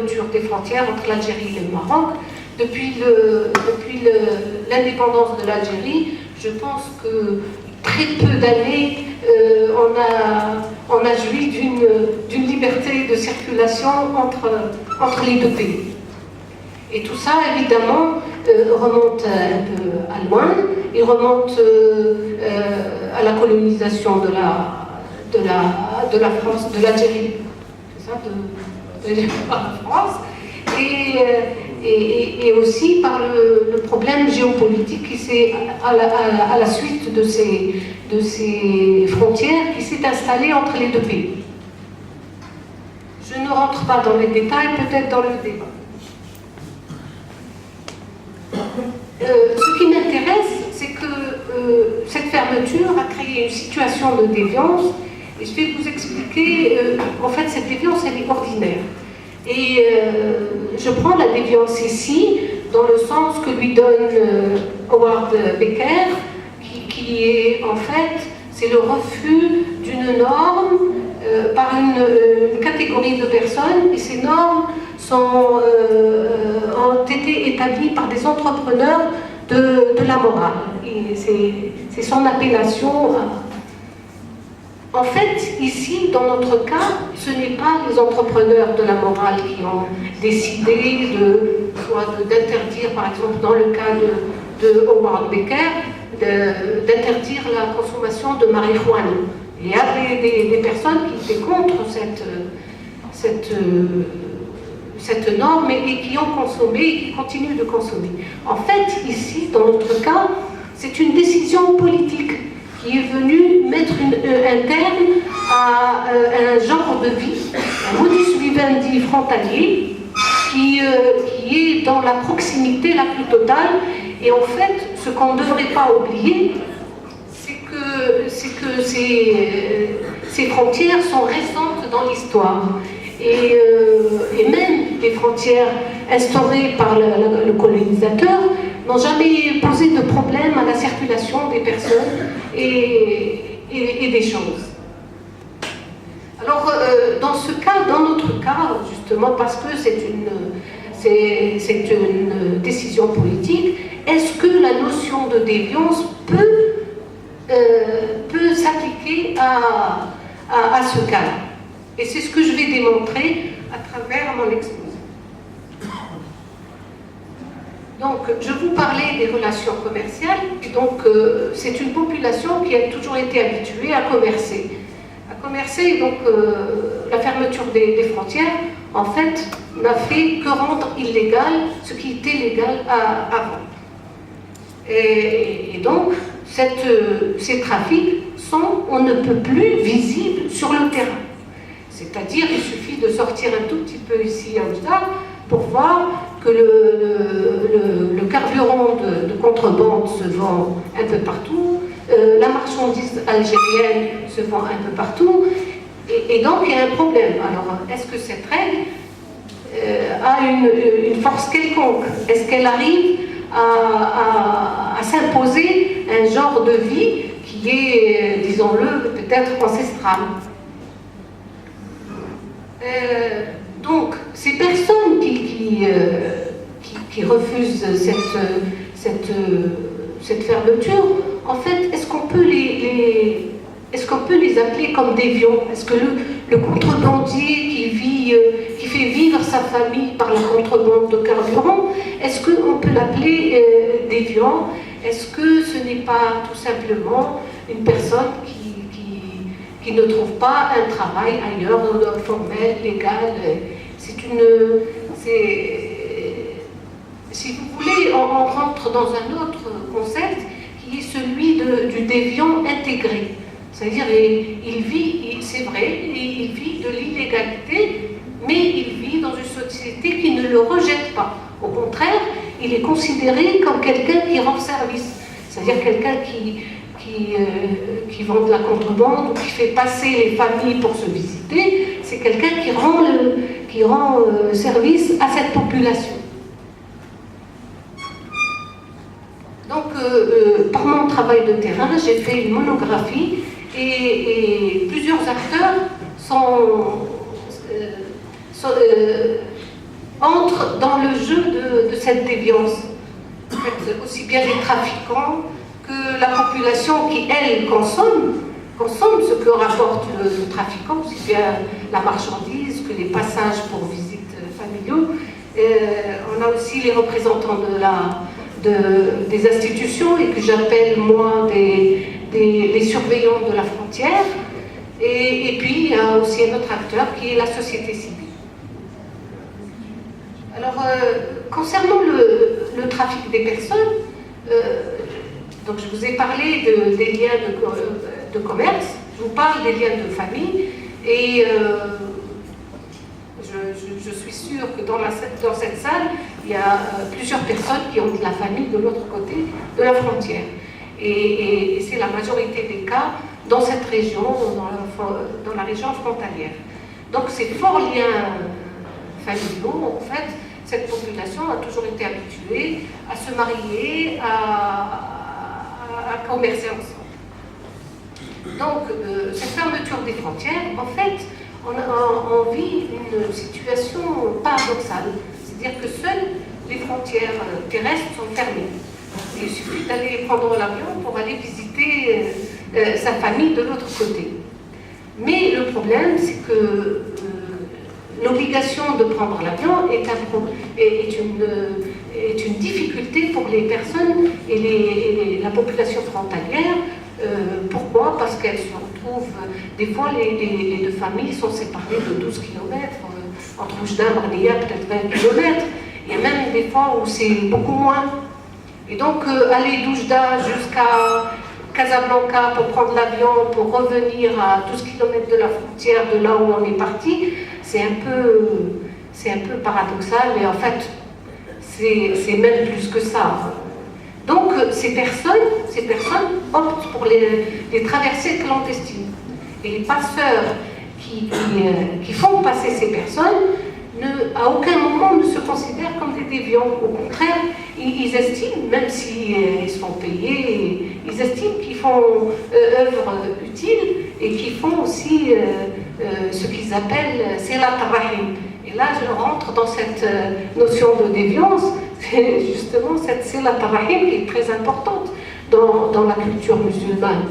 fermeture des frontières entre l'Algérie et le Maroc. Depuis l'indépendance de l'Algérie, je pense que très peu d'années, on a joui d'une liberté de circulation entre les deux pays. Et tout ça, évidemment, remonte un peu à loin. Il remonte à la colonisation de la France, de l'Algérie, c'est ça, par la France, et aussi par le problème géopolitique qui s'est, à la suite de ces frontières, qui s'est installé entre les deux pays. Je ne rentre pas dans les détails, peut-être dans le débat. Ce qui m'intéresse, c'est que cette fermeture a créé une situation de déviance, et je vais vous expliquer, en fait, cette déviance, elle est ordinaire. Et je prends la déviance ici, dans le sens que lui donne Howard Becker, qui est, en fait, c'est le refus d'une norme par une catégorie de personnes, et ces normes ont été établies par des entrepreneurs de la morale. Et c'est son appellation. En fait, ici, dans notre cas, ce n'est pas les entrepreneurs de la morale qui ont décidé d'interdire, par exemple, dans le cas de Howard Becker, d'interdire la consommation de marijuana. Il y a des personnes qui étaient contre cette norme et qui ont consommé et qui continuent de consommer. En fait, ici, dans notre cas, c'est une décision politique qui est venue mettre un terme à un genre de vie, un modus vivendi frontalier, qui est dans la proximité la plus totale. Et en fait, ce qu'on ne devrait pas oublier, c'est que ces frontières sont récentes dans l'histoire. Et même les frontières instaurées par le colonisateur n'ont jamais posé de problème à la circulation des personnes et des choses. Alors, dans notre cas, justement, parce que c'est une décision politique, est-ce que la notion de déviance peut s'appliquer à ce cas? Et c'est ce que je vais démontrer à travers mon exposé. Donc, je vous parlais des relations commerciales. Et donc, c'est une population qui a toujours été habituée à commercer. Donc, la fermeture des frontières, en fait, n'a fait que rendre illégal ce qui était légal avant. Et donc, ces trafics sont, on ne peut plus, visibles sur le terrain. C'est-à-dire, il suffit de sortir un tout petit peu ici à Oujda pour voir que le carburant de contrebande se vend un peu partout, la marchandise algérienne se vend un peu partout, et donc il y a un problème. Alors, est-ce que cette règle a une force quelconque? Est-ce qu'elle arrive à s'imposer un genre de vie qui est, disons-le, peut-être ancestral? Donc, ces personnes qui refusent cette fermeture, en fait, est-ce qu'on peut les appeler comme déviants? Est-ce que le contrebandier qui fait vivre sa famille par la contrebande de carburant, est-ce qu'on peut l'appeler déviant? Est-ce que ce n'est pas tout simplement une personne qui ne trouve pas un travail ailleurs, formel, légal? Si vous voulez, on rentre dans un autre concept qui est celui du déviant intégré. C'est-à-dire, il vit, c'est vrai, il vit de l'illégalité, mais il vit dans une société qui ne le rejette pas. Au contraire, il est considéré comme quelqu'un qui rend service. C'est-à-dire quelqu'un qui vend de la contrebande ou qui fait passer les familles pour se visiter, c'est quelqu'un qui rend service à cette population. Donc, par mon travail de terrain, j'ai fait une monographie et plusieurs acteurs entrent dans le jeu de cette déviance. En fait, aussi bien les trafiquants que la population qui, elle, consomme ce que rapporte le trafiquant, aussi bien la marchandise que les passages pour visites familiaux. On a aussi les représentants des institutions et que j'appelle moi les surveillants de la frontière. Et puis il y a aussi un autre acteur qui est la société civile. Alors, concernant le trafic des personnes, donc je vous ai parlé des liens de commerce, je vous parle des liens de famille, et je suis sûre que dans cette salle, il y a plusieurs personnes qui ont de la famille de l'autre côté de la frontière. Et c'est la majorité des cas dans cette région, dans la région frontalière. Donc ces forts liens familiaux, en fait, cette population a toujours été habituée à se marier, à commercer ensemble. Donc, cette fermeture des frontières, en fait, on vit une situation paradoxale. C'est-à-dire que seules les frontières terrestres sont fermées. Il suffit d'aller prendre l'avion pour aller visiter sa famille de l'autre côté. Mais le problème, c'est que l'obligation de prendre l'avion est une difficulté pour les personnes et la population frontalière. Pourquoi? Parce qu'elles se retrouvent, des fois les deux familles sont séparées de 12 km, entre Oujda et Marnia, peut-être 20 km. Il y a même des fois où c'est beaucoup moins. Et donc aller d'Oujda jusqu'à Casablanca pour prendre l'avion, pour revenir à 12 km de la frontière de là où on est parti, c'est un peu paradoxal, mais en fait, c'est même plus que ça. Donc, ces personnes optent pour les traversées clandestines. Et les passeurs qui font passer ces personnes, à aucun moment ne se considèrent comme des déviants. Au contraire, ils estiment, même s'ils sont payés, ils estiment qu'ils font œuvre utile et qu'ils font aussi ce qu'ils appellent Silat Rahim. Et là, je rentre dans cette notion de déviance, c'est justement cette Silat Rahim qui est très importante dans la culture musulmane.